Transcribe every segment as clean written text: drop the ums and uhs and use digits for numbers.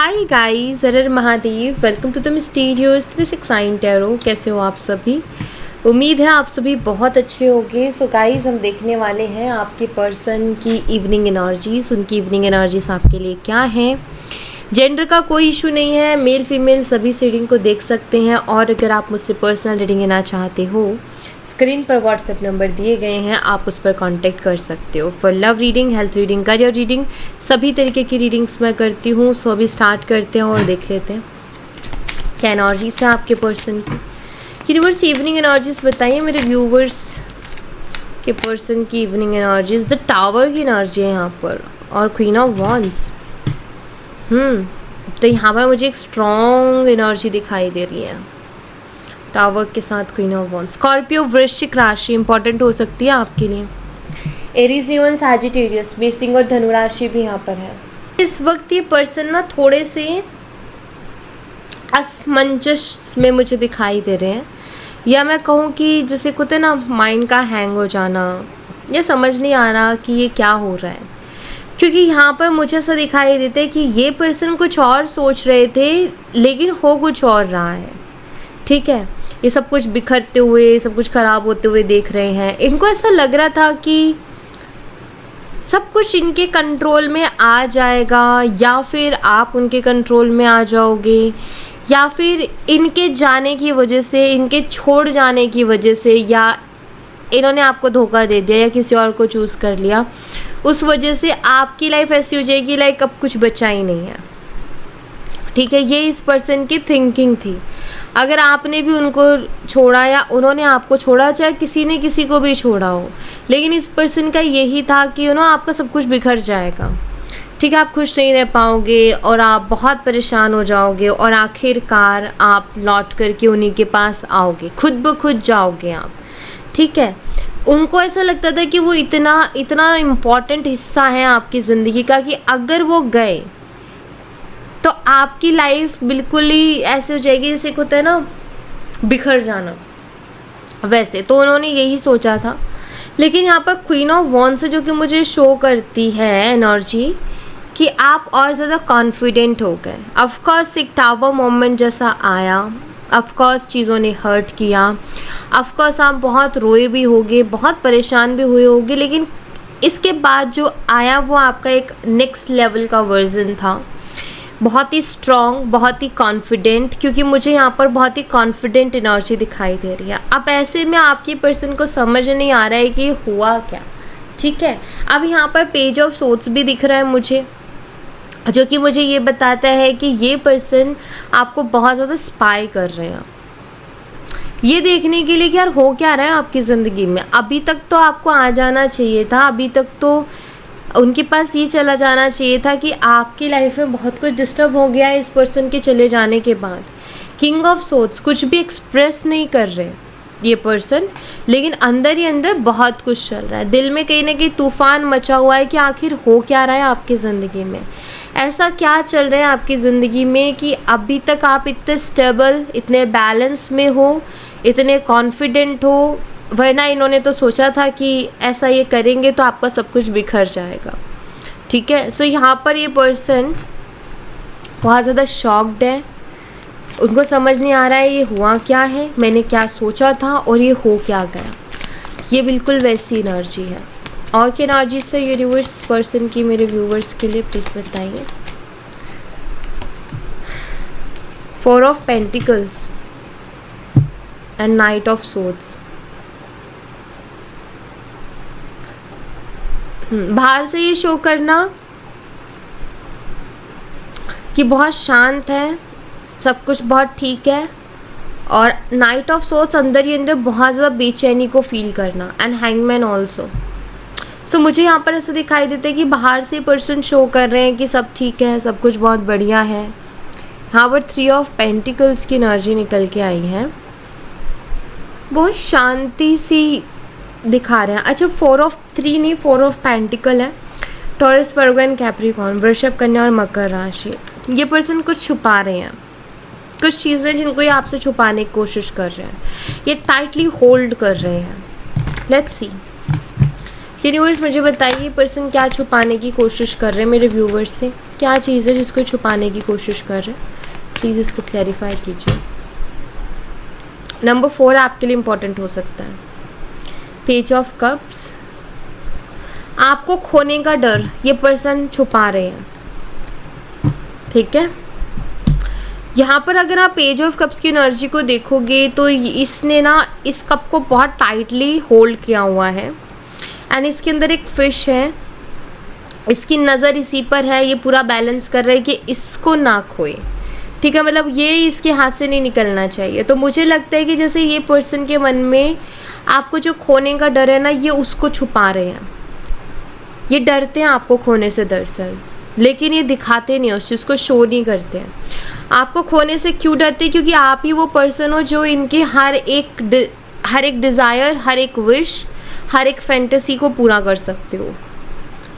हाय guys, हर Mahadev. Welcome to the mysterious 369 tarot. कैसे हो आप सभी? उम्मीद है आप सभी बहुत अच्छे होंगे। सो गाइस, हम देखने वाले हैं आपके पर्सन की इवनिंग एनर्जीज। उनकी इवनिंग एनर्जीज आपके लिए क्या हैं। जेंडर का कोई इशू नहीं है, मेल फीमेल सभी से रीडिंग को देख सकते हैं। और अगर आप मुझसे पर्सनल रीडिंग लेना चाहते हो, स्क्रीन पर व्हाट्सएप नंबर दिए गए हैं, आप उस पर कांटेक्ट कर सकते हो। For love reading, health reading, career reading, सभी तरीके की रीडिंग्स मैं करती हूँ। सो अभी स्टार्ट करते हैं और देख लेते हैं क्या एनर्जीज है आपके पर्सन की। यूनिवर्स इवनिंग एनर्जीज बताइए मेरे व्यूवर्स के पर्सन की इवनिंग एनर्जीज। द टावर की एनर्जी है यहाँ पर और क्वीन ऑफ वॉन्ड्स। तो यहाँ पर मुझे एक स्ट्रॉन्ग एनर्जी दिखाई दे रही है टावर के साथ क्वीन ऑफ वॉन्ड्स। स्कॉर्पियो वृश्चिक राशि इंपॉर्टेंट हो सकती है आपके लिए। एरीज, लियोन, सैजिटेरियस, मेषिंग और धनु राशि भी यहाँ पर है। इस वक्त ये पर्सन ना थोड़े से असमंजस में मुझे दिखाई दे रहे हैं, या मैं कहूँ कि जैसे कुछ ना माइंड का हैंग हो जाना, या समझ नहीं आ रहा कि ये क्या हो रहा है। क्योंकि यहाँ पर मुझे ऐसा दिखाई देता है कि ये पर्सन कुछ और सोच रहे थे लेकिन हो कुछ और रहा है। ठीक है, ये सब कुछ बिखरते हुए, सब कुछ ख़राब होते हुए देख रहे हैं। इनको ऐसा लग रहा था कि सब कुछ इनके कंट्रोल में आ जाएगा, या फिर आप उनके कंट्रोल में आ जाओगे, या फिर इनके जाने की वजह से, इनके छोड़ जाने की वजह से, या इन्होंने आपको धोखा दे दिया या किसी और को चूज़ कर लिया, उस वजह से आपकी लाइफ ऐसी हो जाएगी लाइक अब कुछ बचा ही नहीं है। ठीक है, ये इस पर्सन की थिंकिंग थी। अगर आपने भी उनको छोड़ा या उन्होंने आपको छोड़ा, चाहे किसी ने किसी को भी छोड़ा हो, लेकिन इस पर्सन का यही था कि आपका सब कुछ बिखर जाएगा। ठीक है, आप खुश नहीं रह पाओगे और आप बहुत परेशान हो जाओगे, और आखिरकार आप लौट करके उन्हीं के पास आओगे, खुद ब खुद जाओगे आप। ठीक है, उनको ऐसा लगता था कि वो इतना इम्पॉर्टेंट हिस्सा है आपकी ज़िंदगी का कि अगर वो गए तो आपकी लाइफ बिल्कुल ही ऐसे हो जाएगी जैसे होता है ना बिखर जाना, वैसे। तो उन्होंने यही सोचा था। लेकिन यहाँ पर क्वीन ऑफ वॉन्ड्स से जो कि मुझे शो करती है एनर्जी कि आप और ज़्यादा कॉन्फिडेंट हो गए। ऑफकोर्स एक टावर मोमेंट जैसा आया, ऑफकोर्स चीज़ों ने हर्ट किया, ऑफकोर्स आप बहुत रोए भी होगे, बहुत परेशान भी हुए होगे, लेकिन इसके बाद जो आया वो आपका एक नेक्स्ट लेवल का वर्जन था। बहुत ही स्ट्रॉन्ग, बहुत ही कॉन्फिडेंट, क्योंकि मुझे यहाँ पर बहुत ही कॉन्फिडेंट एनर्जी दिखाई दे रही है। अब ऐसे में आपकी पर्सन को समझ नहीं आ रहा है कि हुआ क्या। ठीक है, अब यहाँ पर पेज ऑफ सोर्ड्स भी दिख रहा है मुझे, जो कि मुझे ये बताता है कि ये पर्सन आपको बहुत ज़्यादा स्पाई कर रहे हैं, ये देखने के लिए कि यार हो क्या रहा है आपकी ज़िंदगी में। अभी तक तो आपको आ जाना चाहिए था, अभी तक तो उनके पास ये चला जाना चाहिए था कि आपकी लाइफ में बहुत कुछ डिस्टर्ब हो गया है इस पर्सन के चले जाने के बाद। किंग ऑफ सोर्ड्स, कुछ भी एक्सप्रेस नहीं कर रहे ये पर्सन, लेकिन अंदर ही अंदर बहुत कुछ चल रहा है। दिल में कहीं ना कहीं तूफान मचा हुआ है कि आखिर हो क्या रहा है आपकी ज़िंदगी में। ऐसा क्या चल रहा है आपकी ज़िंदगी में कि अभी तक आप इतने स्टेबल, इतने बैलेंस में हो, इतने कॉन्फिडेंट हो। वरना इन्होंने तो सोचा था कि ऐसा ये करेंगे तो आपका सब कुछ बिखर जाएगा। ठीक है, सो यहाँ पर ये पर्सन बहुत ज़्यादा शॉक्ड है। उनको समझ नहीं आ रहा है ये हुआ क्या है, मैंने क्या सोचा था और ये हो क्या गया। ये बिल्कुल वैसी एनर्जी है। और क्या एनर्जी से यूनिवर्स पर्सन की मेरे व्यूवर्स के लिए प्लीज़ बताइए। 4 of pentacles and night of swords. बाहर से ये शो करना कि बहुत शांत है, सब कुछ बहुत ठीक है, और नाइट ऑफ सोर्ड्स अंदर ही अंदर बहुत ज़्यादा बेचैनी को फील करना, एंड हैंगमैन ऑल्सो। सो मुझे यहाँ पर ऐसा दिखाई देता है कि बाहर से पर्सन शो कर रहे हैं कि सब ठीक है, सब कुछ बहुत बढ़िया है। यहाँ पर 3 ऑफ पेंटिकल्स की एनर्जी निकल के आई है, बहुत शांति सी दिखा रहे हैं। अच्छा, 4 ऑफ 3 नहीं, 4 ऑफ पेंटिकल है। टॉरस, वर्गो एंड कैप्रिकॉर्न, वृषभ, कन्या और मकर राशि। ये पर्सन कुछ छुपा रहे हैं, कुछ चीज़ें जिनको ये आपसे छुपाने की कोशिश कर रहे हैं, ये टाइटली होल्ड कर रहे हैं। लेट्स सी यूनिवर्स मुझे बताइए पर्सन क्या छुपाने की कोशिश कर रहे हैं मेरे व्यूवर्स से, क्या चीज़ है जिसको छुपाने की कोशिश कर रहे हैं, प्लीज़ इसको क्लैरिफाई कीजिए। नंबर 4 आपके लिए इम्पोर्टेंट हो सकता है, पेज ऑफ कप्स। आपको खोने का डर ये पर्सन छुपा रहे हैं, ठीक है। यहाँ पर अगर आप पेज ऑफ कप्स की एनर्जी को देखोगे तो इसने ना इस कप को बहुत टाइटली होल्ड किया हुआ है एंड इसके अंदर एक फिश है, इसकी नज़र इसी पर है, ये पूरा बैलेंस कर रहा है कि इसको ना खोए, ठीक है। मतलब ये इसके हाथ से नहीं निकलना चाहिए। तो मुझे लगता है कि जैसे ये पर्सन के मन में आपको जो खोने का डर है ना, ये उसको छुपा रहे हैं, ये डरते हैं आपको खोने से दरअसल, लेकिन ये दिखाते नहीं, उस चीज़ को शो नहीं करते हैं। आपको खोने से क्यों डरते हैं? क्योंकि आप ही वो पर्सन हो जो इनके हर एक डिज़ायर, हर एक विश, हर एक फैंटेसी को पूरा कर सकते हो,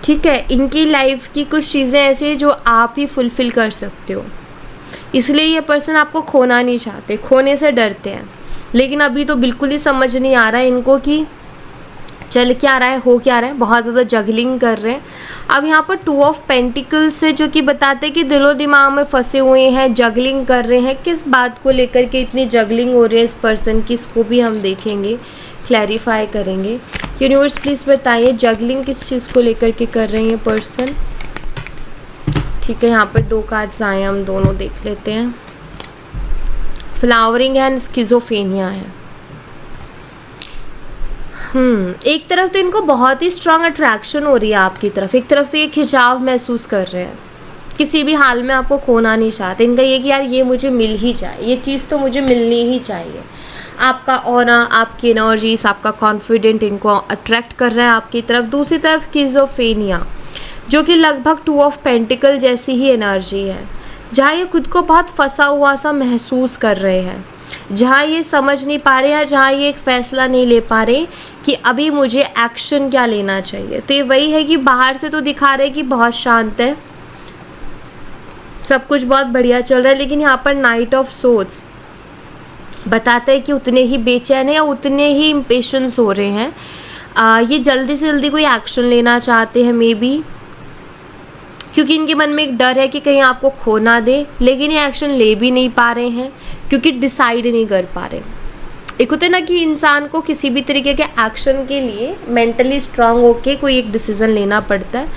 ठीक है। इनकी लाइफ की कुछ चीज़ें ऐसी हैं जो आप ही फुलफ़िल कर सकते हो, इसलिए ये पर्सन आपको खोना नहीं चाहते, खोने से डरते हैं। लेकिन अभी तो बिल्कुल ही समझ नहीं आ रहा है इनको कि चल क्या रहा है, हो क्या रहा है, बहुत ज़्यादा जगलिंग कर रहे हैं। अब यहाँ पर 2 ऑफ पेंटिकल्स है जो कि बताते हैं कि दिलो दिमाग में फंसे हुए हैं, जगलिंग कर रहे हैं। किस बात को लेकर के इतनी जगलिंग हो रही है इस पर्सन की, इसको भी हम देखेंगे, क्लैरिफाई करेंगे। यूनिवर्स प्लीज़ बताइए जगलिंग किस चीज़ को लेकर के कर रहे हैं ये पर्सन, ठीक है। यहाँ पर 2 कार्ड्स आए हैं, हम दोनों देख लेते हैं। फ्लावरिंग एंड स्किज़ोफ्रेनिया है। एक तरफ तो इनको बहुत ही स्ट्रांग अट्रैक्शन हो रही है आपकी तरफ, एक तरफ से ये खिंचाव महसूस कर रहे हैं, किसी भी हाल में आपको खोना नहीं चाहते। इनका ये कि यार ये मुझे मिल ही जाए, ये चीज़ तो मुझे मिलनी ही चाहिए। आपका ऑरा, आपकी एनर्जीज, आपका कॉन्फिडेंट इनको अट्रैक्ट कर रहा है आपकी तरफ। दूसरी तरफ स्किज़ोफ्रेनिया जो कि लगभग 2 ऑफ पेंटिकल जैसी ही एनर्जी है, जहाँ ये खुद को बहुत फंसा हुआ सा महसूस कर रहे हैं, जहाँ ये समझ नहीं पा रहे हैं, जहाँ ये एक फ़ैसला नहीं ले पा रहे कि अभी मुझे एक्शन क्या लेना चाहिए। तो ये वही है कि बाहर से तो दिखा रहे कि बहुत शांत है, सब कुछ बहुत बढ़िया चल रहा है, लेकिन यहाँ पर नाइट ऑफ सोर्ड्स बताते हैं कि उतने ही बेचैन है या उतने ही इम्पेशंस हो रहे हैं। ये जल्दी से जल्दी कोई एक्शन लेना चाहते हैं मे बी, क्योंकि इनके मन में एक डर है कि कहीं आपको खो ना दे, लेकिन ये एक्शन ले भी नहीं पा रहे हैं क्योंकि डिसाइड नहीं कर पा रहे। एक होता है ना कि इंसान को किसी भी तरीके के एक्शन के लिए मेंटली स्ट्रांग होके कोई एक डिसीज़न लेना पड़ता है,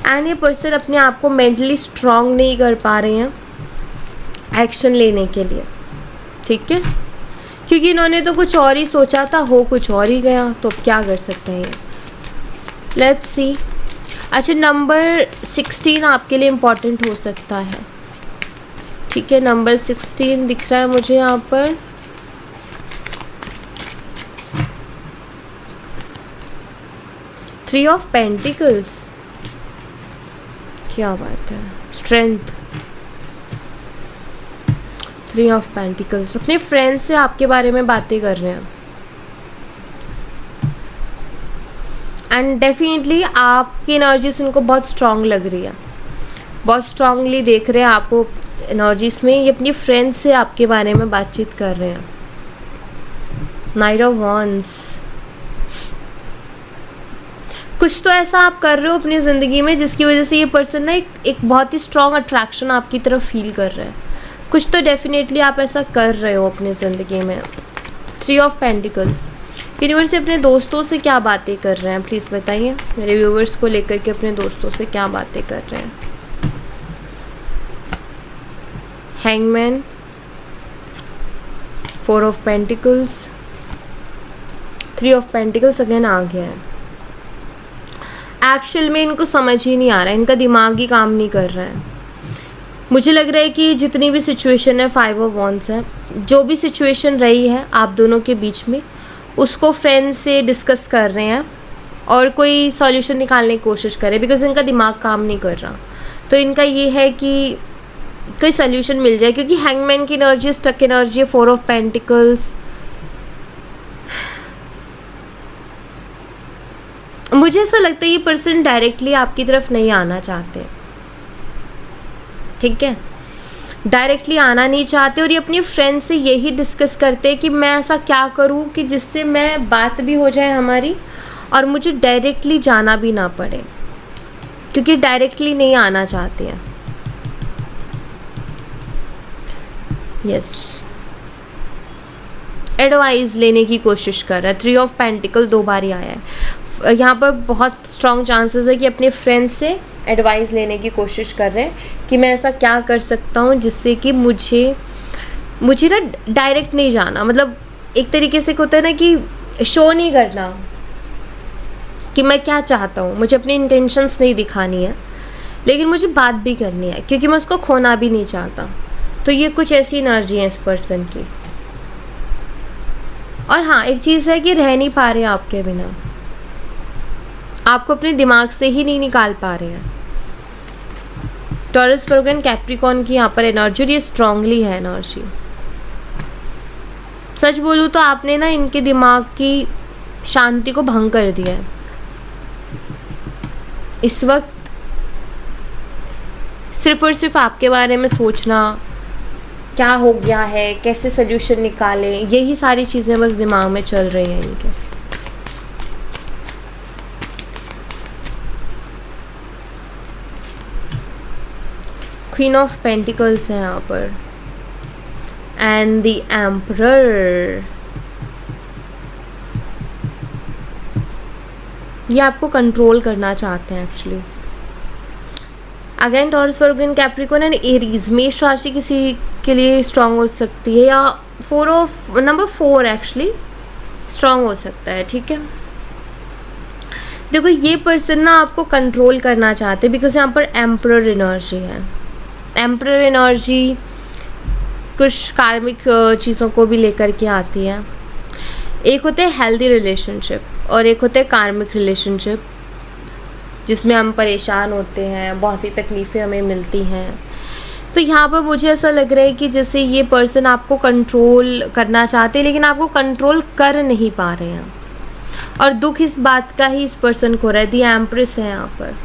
एंड ये पर्सन अपने आप को मेंटली स्ट्रांग नहीं कर पा रहे हैं एक्शन लेने के लिए, ठीक है। क्योंकि इन्होंने तो कुछ और ही सोचा था, हो कुछ और ही गया, तो अब क्या कर सकते हैं ये। Let's see. अच्छा, नंबर 16 आपके लिए इम्पॉर्टेंट हो सकता है, ठीक है। नंबर 16 दिख रहा है मुझे यहाँ पर। थ्री ऑफ पेंटिकल्स, क्या बात है, स्ट्रेंथ। 3 ऑफ पेंटिकल्स, अपने फ्रेंड से आपके बारे में बातें कर रहे हैं, एंड डेफिनेटली आपकी एनर्जीज उनको बहुत स्ट्रांग लग रही है, बहुत स्ट्रांगली देख रहे हैं आपको एनर्जीज में। ये अपनी फ्रेंड से आपके बारे में बातचीत कर रहे हैं। नाइट ऑफ वॉन्ड्स, कुछ तो ऐसा आप कर रहे हो अपनी ज़िंदगी में जिसकी वजह से ये पर्सन ना एक बहुत ही स्ट्रांग अट्रैक्शन आपकी तरफ फील कर रहे हैं। कुछ तो डेफिनेटली आप ऐसा कर रहे हो अपनी ज़िंदगी में। 3 ऑफ पेंटिकल्स, यूनिवर्स से अपने दोस्तों से क्या बातें कर रहे हैं, प्लीज़ बताइए। मेरे व्यूवर्स को लेकर के अपने दोस्तों से क्या बातें कर रहे हैं। Hangman, 4 of pentacles, 3 of pentacles again आ गया है। एक्चुअल में इनको समझ ही नहीं आ रहा है, इनका दिमाग ही काम नहीं कर रहा है। मुझे लग रहा है कि जितनी भी सिचुएशन है, 5 ऑफ वॉन्ड्स है, जो भी सिचुएशन रही है आप दोनों के बीच में, उसको फ्रेंड से डिस्कस कर रहे हैं और कोई सॉल्यूशन निकालने की कोशिश कर रहे हैं, बिकॉज इनका दिमाग काम नहीं कर रहा। तो इनका ये है कि कोई सॉल्यूशन मिल जाए, क्योंकि हैंगमैन की एनर्जी स्टक एनर्जी है, 4 ऑफ पेंटिकल्स। मुझे ऐसा लगता है ये पर्सन डायरेक्टली आपकी तरफ नहीं आना चाहते, ठीक है, डायरेक्टली आना नहीं चाहते, और ये अपनी फ्रेंड से यही डिस्कस करते हैं कि मैं ऐसा क्या करूं कि जिससे मैं बात भी हो जाए हमारी, और मुझे डायरेक्टली जाना भी ना पड़े, क्योंकि डायरेक्टली नहीं आना चाहते हैं। यस, एडवाइस लेने की कोशिश कर रहा है। 3 ऑफ पेंटिकल 2 बार ही आया है। यहाँ पर बहुत स्ट्रॉन्ग चांसेस है कि अपने फ्रेंड से एडवाइस लेने की कोशिश कर रहे हैं कि मैं ऐसा क्या कर सकता हूँ जिससे कि मुझे ना डायरेक्ट नहीं जाना, मतलब एक तरीके से होता है ना कि शो नहीं करना कि मैं क्या चाहता हूँ, मुझे अपनी इंटेंशंस नहीं दिखानी है, लेकिन मुझे बात भी करनी है क्योंकि मैं उसको खोना भी नहीं चाहता। तो ये कुछ ऐसी एनर्जी है इस पर्सन की। और हाँ, एक चीज़ है कि रह नहीं पा रहे हैं आपके बिना, आपको अपने दिमाग से ही नहीं निकाल पा रहे हैं। टॉरस, वर्गो एंड कैप्रिकॉर्न की यहाँ पर एनर्जी, और ये स्ट्रांगली है एनर्जी। सच बोलूँ तो आपने ना इनके दिमाग की शांति को भंग कर दिया है। इस वक्त सिर्फ और सिर्फ आपके बारे में सोचना, क्या हो गया है, कैसे सोल्यूशन निकालें, यही सारी चीज़ें बस दिमाग में चल रही हैं इनके। क्वीन ऑफ पेंटिकल्स है यहाँ पर एंड द एम्परर। ये आपको कंट्रोल करना चाहते हैं actually. Again taurus, Virgo and Capricorn and Aries, मेष राशि किसी के लिए स्ट्रांग हो सकती है, या नंबर 4 एक्चुअली स्ट्रांग हो सकता है। ठीक है, देखो ये पर्सन ना आपको कंट्रोल करना चाहते हैं बिकॉज यहाँ पर एम्परर एनर्जी है। एम्परर एनर्जी कुछ कार्मिक चीज़ों को भी लेकर के आती है। एक होते हैं हेल्दी रिलेशनशिप और एक होते हैं कार्मिक रिलेशनशिप, जिसमें हम परेशान होते हैं, बहुत सी तकलीफ़ें हमें मिलती हैं। तो यहाँ पर मुझे ऐसा लग रहा है कि जैसे ये पर्सन आपको कंट्रोल करना चाहते हैं लेकिन आपको कंट्रोल कर नहीं पा रहे हैं, और दुख इस बात का ही इस पर्सन को रहा है। दी एम्प्रेस है यहाँ पर,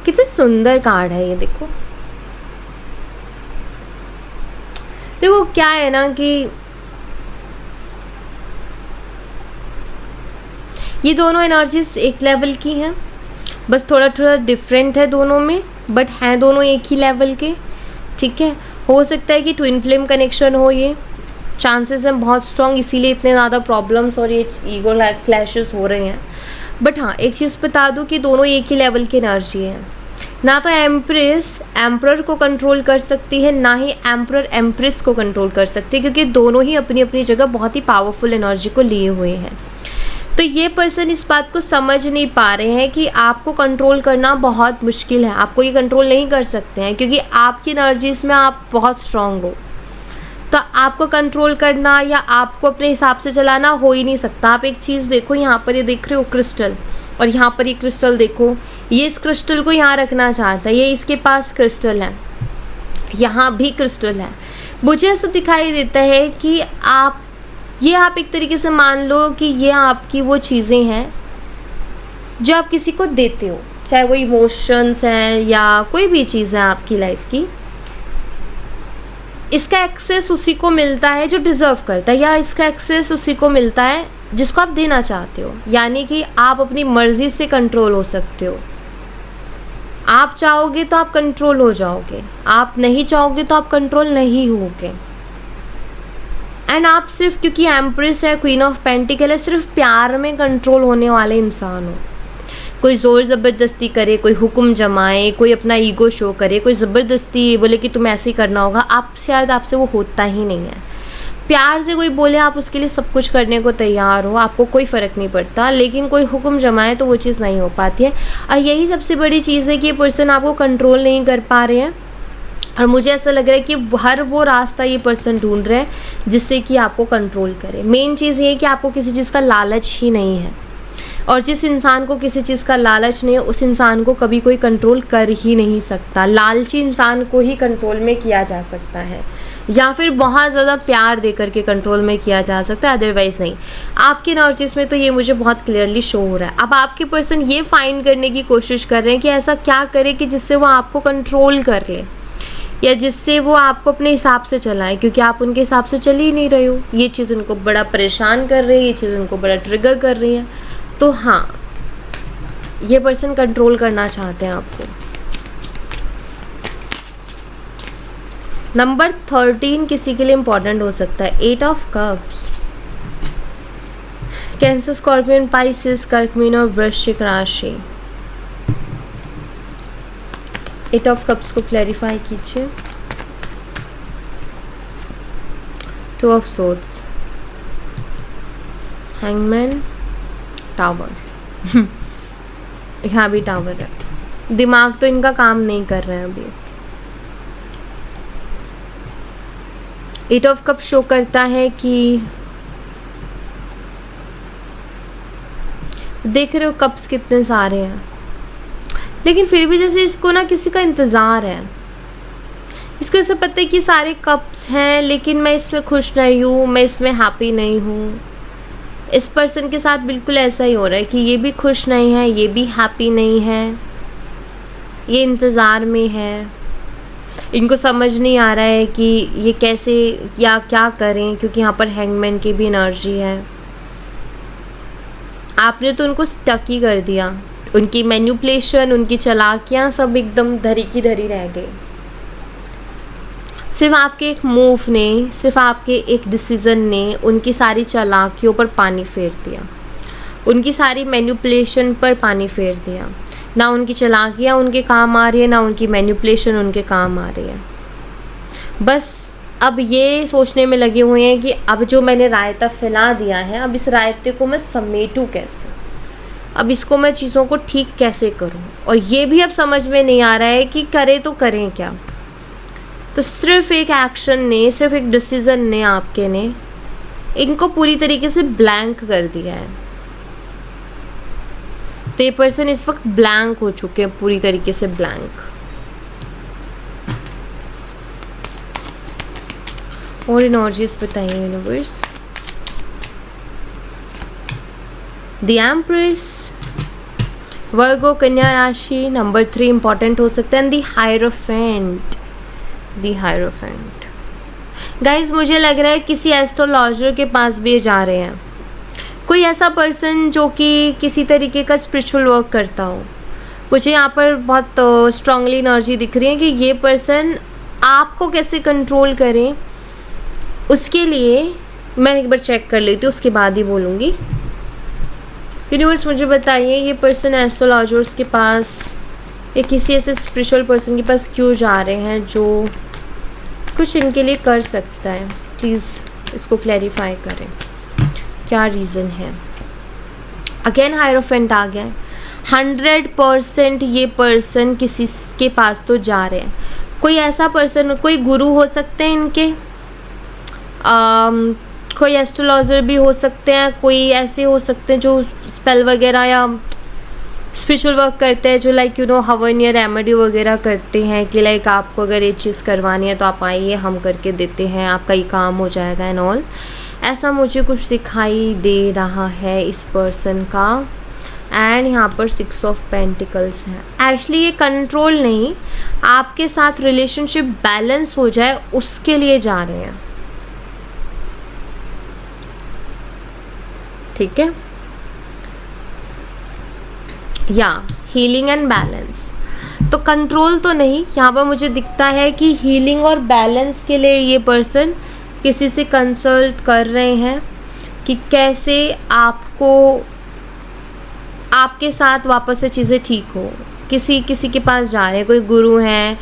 कितनी सुंदर कार्ड है ये। देखो देखो क्या है ना कि ये दोनों एनर्जीज एक लेवल की हैं, बस थोड़ा थोड़ा डिफरेंट है दोनों में, बट हैं दोनों एक ही लेवल के। ठीक है, हो सकता है कि ट्विन फ्लेम कनेक्शन हो, ये चांसेस हैं बहुत स्ट्रॉन्ग, इसीलिए इतने ज़्यादा प्रॉब्लम्स और ये ईगो क्लैशेस हो रहे हैं। बट हाँ, एक चीज़ बता दूँ कि दोनों एक ही लेवल की एनर्जी है। ना तो एम्प्रेस एम्परर को कंट्रोल कर सकती है, ना ही एम्परर एम्प्रेस को कंट्रोल कर सकती है, क्योंकि दोनों ही अपनी अपनी जगह बहुत ही पावरफुल एनर्जी को लिए हुए हैं। तो ये पर्सन इस बात को समझ नहीं पा रहे हैं कि आपको कंट्रोल करना बहुत मुश्किल है, आपको ये कंट्रोल नहीं कर सकते हैं क्योंकि आपकी एनर्जीज में आप बहुत स्ट्रांग हो। तो आपको कंट्रोल करना या आपको अपने हिसाब से चलाना हो ही नहीं सकता। आप एक चीज़ देखो, यहाँ पर ये देख रहे हो क्रिस्टल, और यहाँ पर ये क्रिस्टल देखो, ये इस क्रिस्टल को यहाँ रखना चाहता है, ये इसके पास क्रिस्टल है, यहाँ भी क्रिस्टल है। मुझे ऐसा दिखाई देता है कि आप एक तरीके से मान लो कि ये आपकी वो चीज़ें हैं जो आप किसी को देते हो, चाहे वो इमोशंस हैं या कोई भी चीज़ है आपकी लाइफ की। इसका एक्सेस उसी को मिलता है जो डिज़र्व करता है, या इसका एक्सेस उसी को मिलता है जिसको आप देना चाहते हो। यानी कि आप अपनी मर्ज़ी से कंट्रोल हो सकते हो। आप चाहोगे तो आप कंट्रोल हो जाओगे, आप नहीं चाहोगे तो आप कंट्रोल नहीं होगे। एंड आप सिर्फ, क्योंकि एम्प्रेस है, क्वीन ऑफ पेंटिकल है, सिर्फ प्यार में कंट्रोल होने वाले इंसान हो। कोई ज़ोर ज़बरदस्ती करे, कोई हुक्म जमाए, कोई अपना ईगो शो करे, कोई ज़बरदस्ती बोले कि तुम ऐसे ही करना होगा, आप शायद आपसे वो होता ही नहीं है। प्यार से कोई बोले आप उसके लिए सब कुछ करने को तैयार हो, आपको कोई फ़र्क नहीं पड़ता, लेकिन कोई हुक्म जमाए तो वो चीज़ नहीं हो पाती है। और यही सबसे बड़ी चीज़ है कि ये पर्सन आपको कंट्रोल नहीं कर पा रहे हैं, और मुझे ऐसा लग रहा है कि हर वो रास्ता ये पर्सन ढूंढ रहे हैं जिससे कि आपको कंट्रोल करे। मेन चीज़ ये है कि आपको किसी चीज़ का लालच ही नहीं है, और जिस इंसान को किसी चीज़ का लालच नहीं है उस इंसान को कभी कोई कंट्रोल कर ही नहीं सकता। लालची इंसान को ही कंट्रोल में किया जा सकता है, या फिर बहुत ज़्यादा प्यार दे करके कंट्रोल में किया जा सकता है, अदरवाइज़ नहीं। आपकी एनर्जीज में तो ये मुझे बहुत क्लियरली शो हो रहा है। अब आपके पर्सन ये फाइंड करने की कोशिश कर रहे हैं कि ऐसा क्या करे कि जिससे वो आपको कंट्रोल कर ले, या जिससे वो आपको अपने हिसाब से चलाए, क्योंकि आप उनके हिसाब से चल ही नहीं रहे हो। ये चीज़ उनको बड़ा परेशान कर रही है, ये चीज़ उनको बड़ा ट्रिगर कर रही है। तो हाँ, ये पर्सन कंट्रोल करना चाहते हैं आपको। नंबर 13 किसी के लिए इम्पॉर्टेंट हो सकता है, 8 of cups. Cancer, scorpion, Pisces, कर्क, मीन और वृश्चिक राशि। 8 ऑफ कप्स को क्लैरिफाई कीजिए। 2 ऑफ सोर्ड्स, हैंगमैन, टावर। यहाँ भी टावर है। दिमाग तो इनका काम नहीं कर रहा है अभी। 8 ऑफ कप शो करता है कि देख रहे हो कप्स कितने सारे हैं, लेकिन फिर भी जैसे इसको ना किसी का इंतज़ार है। इसको ऐसा पता है कि सारे कप्स हैं, लेकिन मैं इसमें खुश नहीं हूँ, मैं इसमें हैप्पी नहीं हूँ। इस पर्सन के साथ बिल्कुल ऐसा ही हो रहा है कि ये भी खुश नहीं है, ये भी हैप्पी नहीं है, ये इंतज़ार में है। इनको समझ नहीं आ रहा है कि ये कैसे या क्या करें, क्योंकि यहाँ पर हैंगमैन की भी एनर्जी है। आपने तो उनको स्टक ही कर दिया। उनकी मैनिपुलेशन, उनकी चालाकियाँ सब एकदम धरी की धरी रह गई। सिर्फ आपके एक मूव ने, सिर्फ आपके एक डिसीज़न ने उनकी सारी चालाकियों पर पानी फेर दिया, उनकी सारी मैनिपुलेशन पर पानी फेर दिया। ना उनकी चालाकियाँ उनके काम आ रही है, ना उनकी मैनिपुलेशन उनके काम आ रही है। बस अब ये सोचने में लगे हुए हैं कि अब जो मैंने रायता फैला दिया है, अब इस रायते को मैं समेटूँ कैसे, अब इसको मैं चीज़ों को ठीक कैसे करूँ। और ये भी अब समझ में नहीं आ रहा है कि करें तो करें क्या। तो सिर्फ एक एक्शन ने, सिर्फ एक डिसीज़न ने, आपके ने इनको पूरी तरीके से ब्लैंक कर दिया है। तो ये पर्सन इस वक्त ब्लैंक हो चुके हैं, पूरी तरीके से ब्लैंक। और एनर्जीज बताइए यूनिवर्स। द एम्प्रेस, वर्गो, कन्या राशि, नंबर 3 इंपॉर्टेंट हो सकता है। And the hierophant, the hierophant. Guys मुझे लग रहा है किसी एस्ट्रोलॉजर के पास भी जा रहे हैं। कोई ऐसा पर्सन जो कि किसी तरीके का स्पिरिचुअल वर्क करता हो। मुझे यहाँ पर बहुत स्ट्रांगली एनर्जी दिख रही है कि ये पर्सन आपको कैसे कंट्रोल करें, उसके लिए मैं एक बार चेक कर लेती हूँ, उसके बाद ही बोलूँगी। यूनिवर्स मुझे बताइए, ये पर्सन एस्ट्रोलॉजर्स के पास या किसी ऐसे स्पिरिचुअल पर्सन के पास क्यों जा रहे हैं जो कुछ इनके लिए कर सकता है। प्लीज़ इसको क्लैरिफाई करें, क्या रीज़न है। अगेन हायरोफेंट आ गया है। 100% ये पर्सन किसी के पास तो जा रहे हैं। कोई ऐसा पर्सन, कोई गुरु हो सकते हैं इनके, कोई एस्ट्रोलॉजर भी हो सकते हैं, कोई ऐसे हो सकते हैं जो स्पेल वगैरह या स्पिरिचुअल वर्क करते हैं, जो लाइक हवन या रेमेडी वगैरह करते हैं कि लाइक आपको अगर ये चीज़ करवानी है तो आप आइए, हम करके देते हैं, आपका ये काम हो जाएगा एंड ऑल। ऐसा मुझे कुछ दिखाई दे रहा है इस पर्सन का। एंड यहाँ पर 6 ऑफ पेंटिकल्स है। एक्चुअली ये कंट्रोल नहीं, आपके साथ रिलेशनशिप बैलेंस हो जाए उसके लिए जा रहे हैं। ठीक है, या हीलिंग एंड बैलेंस। तो कंट्रोल तो नहीं, यहाँ पर मुझे दिखता है कि हीलिंग और बैलेंस के लिए ये पर्सन किसी से कंसल्ट कर रहे हैं कि कैसे आपको, आपके साथ वापस से चीज़ें ठीक हो। किसी के पास जा रहे हैं, कोई गुरु हैं,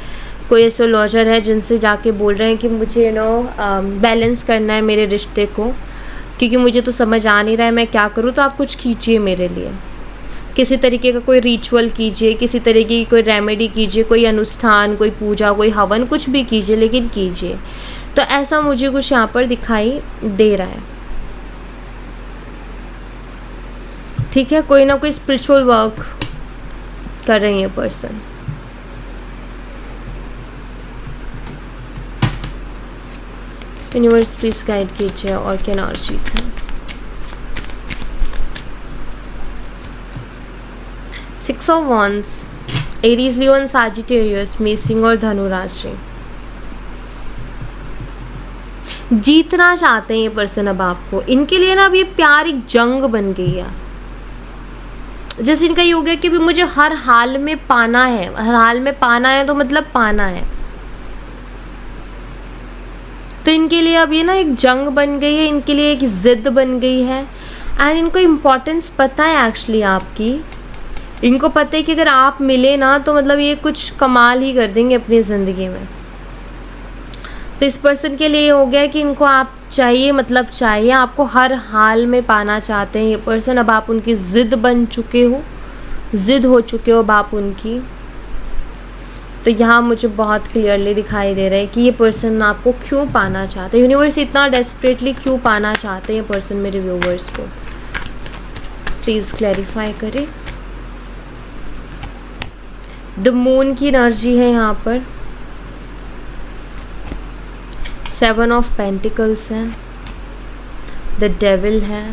कोई एस्ट्रोलॉजर है जिनसे जाके बोल रहे हैं कि मुझे बैलेंस करना है मेरे रिश्ते को, क्योंकि मुझे तो समझ आ नहीं रहा है मैं क्या करूँ, तो आप कुछ कीजिए मेरे लिए। किसी तरीके का कोई रिचुअल कीजिए, किसी तरीके की कोई रेमेडी कीजिए, कोई अनुष्ठान, कोई पूजा, कोई हवन, कुछ भी कीजिए, लेकिन कीजिए। तो ऐसा मुझे कुछ यहाँ पर दिखाई दे रहा है। ठीक है, कोई ना कोई स्पिरिचुअल वर्क कर रही है पर्सन। यूनिवर्स प्लीज गाइड कीजिए और क्या एनर्जीज हैं। 6 of wands, Aries, Leo and Sagittarius, मेसिंग और धनु राशि। जीतना चाहते हैं ये पर्सन अब आपको। इनके लिए ना अब ये प्यार एक जंग बन गई है। जैसे इनका ये हो गया कि भी मुझे हर हाल में पाना है, हर हाल में पाना है, तो मतलब पाना है। तो इनके लिए अब ये ना एक जंग बन गई है, इनके लिए एक जिद बन गई है। एंड इनको इम्पोर्टेंस पता है एक्चुअली आपकी। इनको पता है कि अगर आप मिले ना तो मतलब ये कुछ कमाल ही कर देंगे अपनी ज़िंदगी में। तो इस पर्सन के लिए ये हो गया कि इनको आप चाहिए, मतलब चाहिए, आपको हर हाल में पाना चाहते हैं ये पर्सन। अब आप उनकी ज़िद बन चुके हो, ज़िद हो चुके हो अब आप उनकी। तो यहाँ मुझे बहुत क्लियरली दिखाई दे रहा है कि ये पर्सन आपको क्यों पाना चाहते हैं। यूनिवर्स इतना डेस्परेटली क्यों पाना चाहते हैं ये पर्सन मेरे व्यूवर्स को, प्लीज़ क्लैरिफाई करें। द मून की एनर्जी है यहाँ पर, 7 ऑफ पेंटिकल्स है, द डेविल है,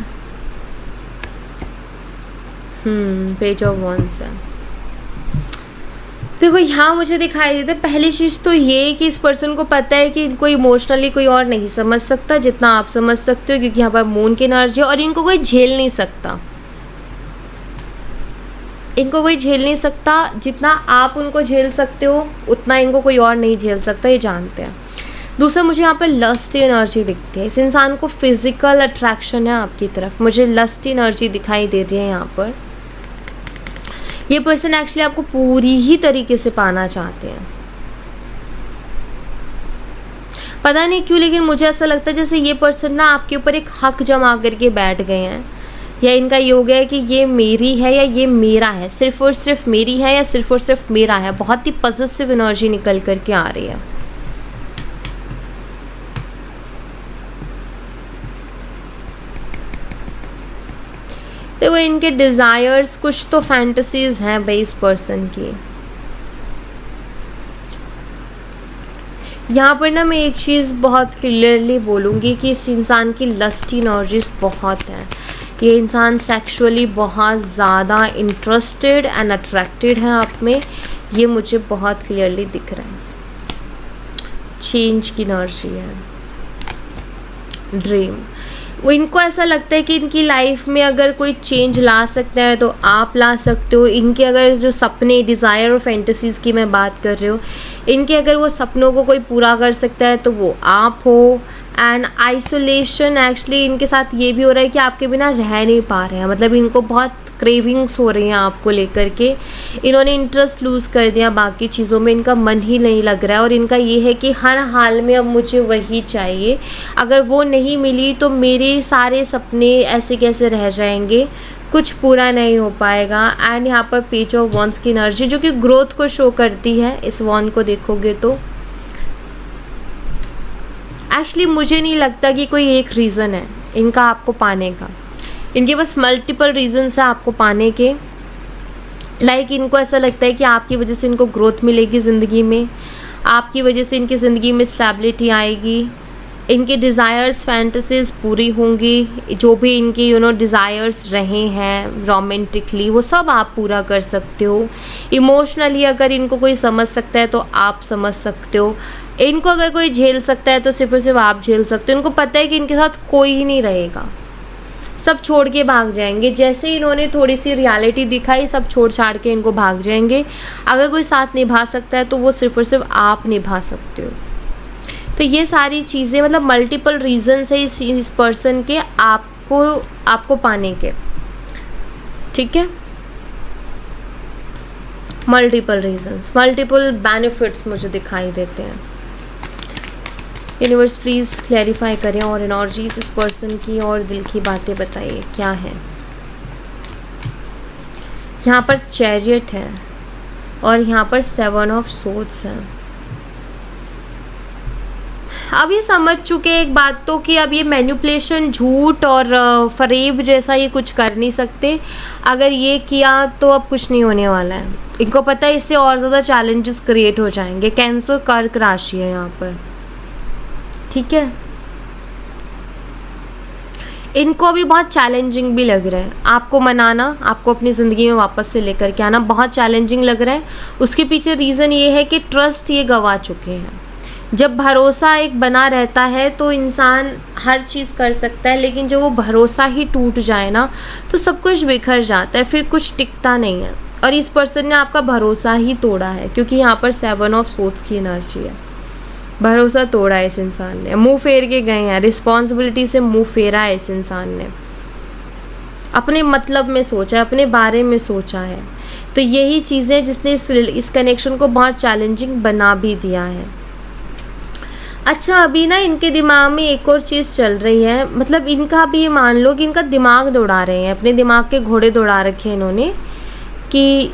पेज ऑफ वॉन्ड्स है। देखो यहाँ मुझे दिखाई देता है पहली चीज़ तो ये कि इस पर्सन को पता है कि इनको इमोशनली कोई और नहीं समझ सकता जितना आप समझ सकते हो, क्योंकि यहाँ पर मून की एनर्जी है और इनको कोई झेल नहीं सकता। इनको कोई झेल नहीं सकता, जितना आप उनको झेल सकते हो उतना इनको कोई और नहीं झेल सकता, ये जानते हैं। दूसरा मुझे यहाँ पर लस्ट एनर्जी दिखती है। इस इंसान को फिजिकल अट्रैक्शन है आपकी तरफ, मुझे लस्ट एनर्जी दिखाई दे रही है यहाँ पर। ये पर्सन एक्चुअली आपको पूरी ही तरीके से पाना चाहते हैं, पता नहीं क्यों, लेकिन मुझे ऐसा लगता है जैसे ये पर्सन ना आपके ऊपर एक हक जमा करके बैठ गए हैं, या इनका ये हो गया है कि ये मेरी है या ये मेरा है, सिर्फ और सिर्फ मेरी है या सिर्फ और सिर्फ मेरा है। बहुत ही पॉजिटिव एनर्जी निकल करके आ रही है। देखो इनके डिज़ायर्स, कुछ तो फैंटेसीज हैं भाई इस पर्सन की। यहाँ पर ना मैं एक चीज़ बहुत क्लियरली बोलूँगी कि इस इंसान की लस्टी एनर्जीज बहुत हैं। ये इंसान सेक्सुअली बहुत ज़्यादा इंटरेस्टेड एंड अट्रैक्टेड है आप में, ये मुझे बहुत क्लियरली दिख रहा है। चेंज की एनर्जी है, ड्रीम। वो इनको ऐसा लगता है कि इनकी लाइफ में अगर कोई चेंज ला सकता है तो आप ला सकते हो। इनके अगर जो सपने, डिज़ायर और फैंटेसीज़ की मैं बात कर रही हूँ, इनके अगर वो सपनों को कोई पूरा कर सकता है तो वो आप हो। एंड आइसोलेशन एक्चुअली इनके साथ ये भी हो रहा है कि आपके बिना रह नहीं पा रहे हैं, मतलब इनको बहुत क्रेविंग्स हो रही हैं आपको लेकर के। इन्होंने इंटरेस्ट लूज़ कर दिया बाकी चीज़ों में, इनका मन ही नहीं लग रहा है। और इनका ये है कि हर हाल में अब मुझे वही चाहिए, अगर वो नहीं मिली तो मेरे सारे सपने ऐसे कैसे रह जाएंगे, कुछ पूरा नहीं हो पाएगा। एंड यहाँ पर पेज ऑफ वॉन्ड्स की एनर्जी जो कि ग्रोथ को शो करती है, इस वॉन्ड को देखोगे तो एक्चुअली मुझे नहीं लगता कि कोई एक रीज़न है इनका आपको पाने का। इनके पास मल्टीपल रीजंस है आपको पाने के। लाइक इनको ऐसा लगता है कि आपकी वजह से इनको ग्रोथ मिलेगी ज़िंदगी में, आपकी वजह से इनकी ज़िंदगी में स्टेबिलिटी आएगी, इनके डिज़ायर्स, फैंटेसीज पूरी होंगी, जो भी इनके डिज़ायर्स रहे हैं रोमांटिकली वो सब आप पूरा कर सकते हो। इमोशनली अगर इनको कोई समझ सकता है तो आप समझ सकते हो। इनको अगर कोई झेल सकता है तो सिर्फ और सिर्फ आप झेल सकते हो। इनको पता है कि इनके साथ कोई ही नहीं रहेगा, सब छोड़ के भाग जाएंगे। जैसे ही इन्होंने थोड़ी सी रियलिटी दिखाई, सब छोड़ छाड़ के इनको भाग जाएंगे। अगर कोई साथ निभा सकता है तो वो सिर्फ और सिर्फ आप निभा सकते हो। तो ये सारी चीज़ें, मतलब मल्टीपल रीजंस है इस पर्सन के आपको पाने के, ठीक है। मल्टीपल रीजंस, मल्टीपल बेनिफिट्स मुझे दिखाई देते हैं। यूनिवर्स प्लीज़ क्लैरिफाई करें और एनर्जीज इस पर्सन की और दिल की बातें बताइए क्या है। यहाँ पर चैरियट है और यहाँ पर 7 ऑफ सोर्ड्स है। अब ये समझ चुके हैं एक बात तो कि अब ये मैनिपुलेशन, झूठ और फरेब जैसा ये कुछ कर नहीं सकते। अगर ये किया तो अब कुछ नहीं होने वाला है। इनको पता है इससे और ज़्यादा चैलेंजेस क्रिएट हो जाएंगे। कैंसर कर्क राशि है यहाँ पर, ठीक है। इनको अभी बहुत चैलेंजिंग भी लग रहा है आपको मनाना, आपको अपनी ज़िंदगी में वापस से लेकर के आना बहुत चैलेंजिंग लग रहा है। उसके पीछे रीज़न ये है कि ट्रस्ट ये गंवा चुके हैं। जब भरोसा एक बना रहता है तो इंसान हर चीज़ कर सकता है, लेकिन जब वो भरोसा ही टूट जाए ना तो सब कुछ बिखर जाता है, फिर कुछ टिकता नहीं है। और इस पर्सन ने आपका भरोसा ही तोड़ा है, क्योंकि यहाँ पर 7 ऑफ सोर्ड्स की एनर्जी है। भरोसा तोड़ा है इस इंसान ने, मुंह फेर के गए हैं, रिस्पॉन्सिबिलिटी से मुंह फेरा है इस इंसान ने, अपने मतलब में सोचा है, अपने बारे में सोचा है। तो यही चीज़ें जिसने इस कनेक्शन को बहुत चैलेंजिंग बना भी दिया है। अच्छा, अभी ना इनके दिमाग में एक और चीज़ चल रही है, मतलब इनका भी ये मान लो कि इनका दिमाग दौड़ा रहे हैं, अपने दिमाग के घोड़े दौड़ा रखे हैं इन्होंने कि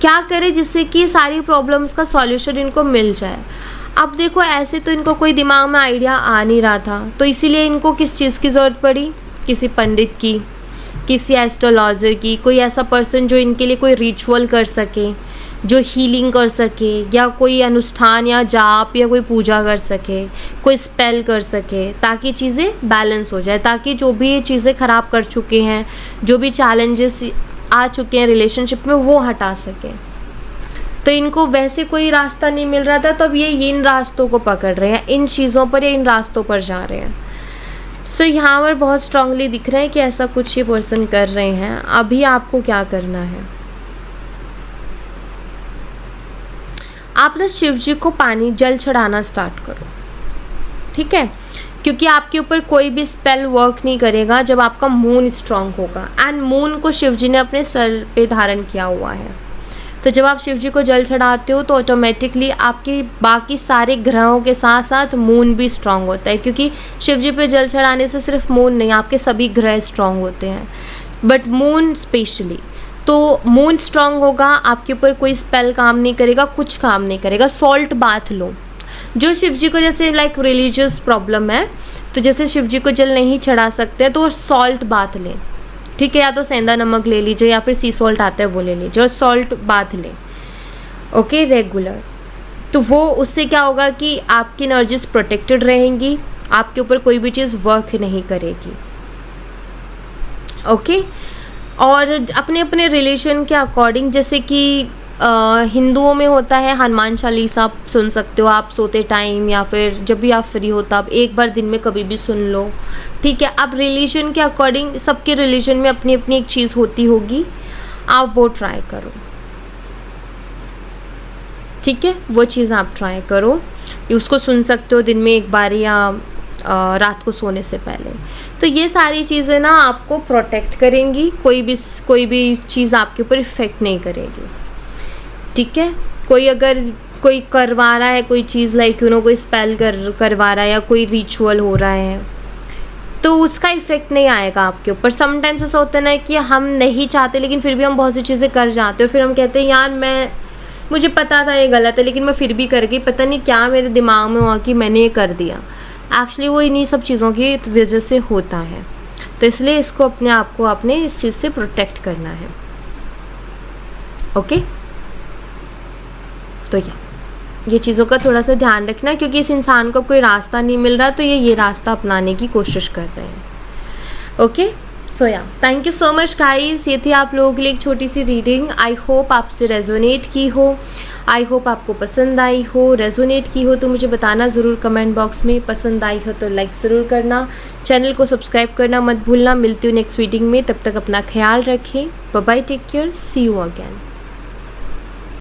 क्या करें जिससे कि सारी प्रॉब्लम्स का सॉल्यूशन इनको मिल जाए। अब देखो, ऐसे तो इनको कोई दिमाग में आइडिया आ नहीं रहा था, तो इसीलिए इनको किस चीज़ की ज़रूरत पड़ी, किसी पंडित की, किसी एस्ट्रोलॉजर की, कोई ऐसा पर्सन जो इनके लिए कोई रिचुअल कर सके, जो हीलिंग कर सके, या कोई अनुष्ठान या जाप या कोई पूजा कर सके, कोई स्पेल कर सके, ताकि चीज़ें बैलेंस हो जाए, ताकि जो भी ये चीज़ें ख़राब कर चुके हैं, जो भी चैलेंजेस आ चुके हैं रिलेशनशिप में, वो हटा सके। तो इनको वैसे कोई रास्ता नहीं मिल रहा था, तो अब ये इन रास्तों को पकड़ रहे हैं, इन चीज़ों पर या इन रास्तों पर जा रहे हैं। सो यहाँ पर बहुत स्ट्रांगली दिख रहा है कि ऐसा कुछ ये पर्सन कर रहे हैं। अभी आपको क्या करना है, आप ना शिव जी को पानी जल चढ़ाना स्टार्ट करो, ठीक है, क्योंकि आपके ऊपर कोई भी स्पेल वर्क नहीं करेगा जब आपका मून स्ट्रांग होगा। एंड मून को शिव जी ने अपने सर पे धारण किया हुआ है, तो जब आप शिव जी को जल चढ़ाते हो तो ऑटोमेटिकली आपके बाकी सारे ग्रहों के साथ साथ मून भी स्ट्रांग होता है, क्योंकि शिव जी पे जल चढ़ाने से सिर्फ मून नहीं, आपके सभी ग्रह स्ट्रांग होते हैं, बट मून स्पेशली। तो मून स्ट्रांग होगा, आपके ऊपर कोई स्पेल काम नहीं करेगा, कुछ काम नहीं करेगा। सॉल्ट बाथ लो, जो शिव जी को जैसे लाइक रिलीजियस प्रॉब्लम है, तो जैसे शिव जी को जल नहीं चढ़ा सकते तो सॉल्ट बाथ लें, ठीक है, या तो सेंधा नमक ले लीजिए या फिर सी सॉल्ट आता है वो ले लीजिए, और सॉल्ट बाथ लें, ओके, रेगुलर। तो वो उससे क्या होगा कि आपकी एनर्जीज प्रोटेक्टेड रहेंगी, आपके ऊपर कोई भी चीज़ वर्क नहीं करेगी, ओके। और अपने अपने रिलीजन के अकॉर्डिंग, जैसे कि हिंदुओं में होता है हनुमान चालीसा, आप सुन सकते हो आप सोते टाइम, या फिर जब भी आप फ्री हो तब एक बार दिन में कभी भी सुन लो, ठीक है। अब रिलीजन के अकॉर्डिंग, सबके रिलीजन में अपनी अपनी एक चीज़ होती होगी, आप वो ट्राई करो, ठीक है, वो चीज़ आप ट्राई करो। उसको सुन सकते हो दिन में एक बार या रात को सोने से पहले। तो ये सारी चीज़ें ना आपको प्रोटेक्ट करेंगी, कोई भी चीज़ आपके ऊपर इफ़ेक्ट नहीं करेगी, ठीक है। कोई अगर कोई करवा रहा है कोई चीज़, लाइक कोई स्पेल करवा रहा है या कोई रिचुअल हो रहा है, तो उसका इफ़ेक्ट नहीं आएगा आपके ऊपर। समटाइम्स ऐसा होता है ना कि हम नहीं चाहते लेकिन फिर भी हम बहुत सी चीज़ें कर जाते हैं, फिर हम कहते हैं यार मुझे पता था ये गलत है लेकिन मैं फिर भी कर गई, पता नहीं क्या मेरे दिमाग में हुआ कि मैंने ये कर दिया। एक्चुअली वो इन्हीं सब चीज़ों की वजह से होता है, तो इसलिए इसको अपने आप को आपने इस चीज़ से प्रोटेक्ट करना है, ओके। तो ये चीज़ों का थोड़ा सा ध्यान रखना, क्योंकि इस इंसान को कोई रास्ता नहीं मिल रहा, तो ये रास्ता अपनाने की कोशिश कर रहे हैं, ओके। सो या thank you so much guys, ये थी आप लोगों के लिए एक छोटी सी रीडिंग। आई होप आपसे रेजोनेट की हो, आई होप आपको पसंद आई हो। रेजोनेट की हो तो मुझे बताना ज़रूर कमेंट बॉक्स में, पसंद आई हो तो लाइक ज़रूर करना, चैनल को सब्सक्राइब करना मत भूलना। मिलती हूँ नेक्स्ट रीडिंग में, तब तक अपना ख्याल रखें, bye bye, take care, see you again.